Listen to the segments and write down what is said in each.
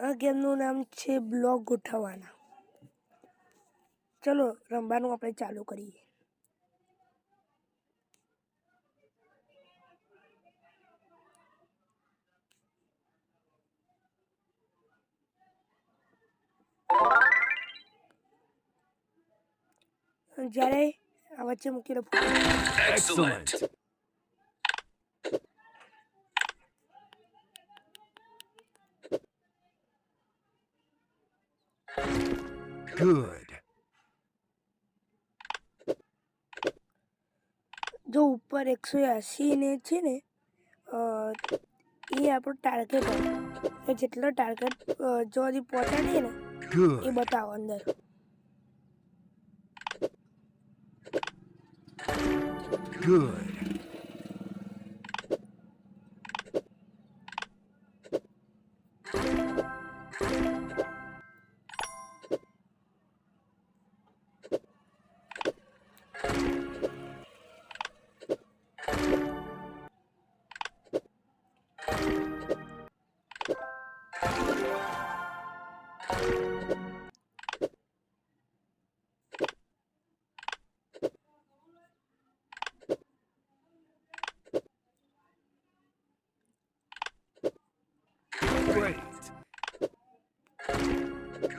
આ ગેમનું નામ છે બ્લોક ગોઠવવાના. ચલો રમવાનું આપણે ચાલુ કરીએ. જ્યારે આ વચ્ચે મૂકેલો Excellent. Good. જો ઉપર 180 ને છે ને એ આપણો ટાર્ગેટ હોય, જેટલો ટાર્ગેટ જો હજી પહોંચાડીએ ને એ Good. બતાવો અંદર. Good. Great.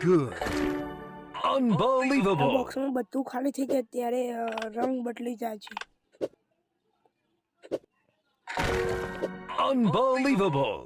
Good. આ Unbelievable. બોક્સમાં બધું ખાલી થઈ જાય ત્યારે રંગ બદલી જાય છે. Unbelievable.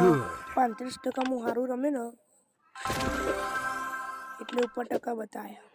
Good. 35% હું સારું રમે ને એટલે ઉપર ટકા બતાવ્યા.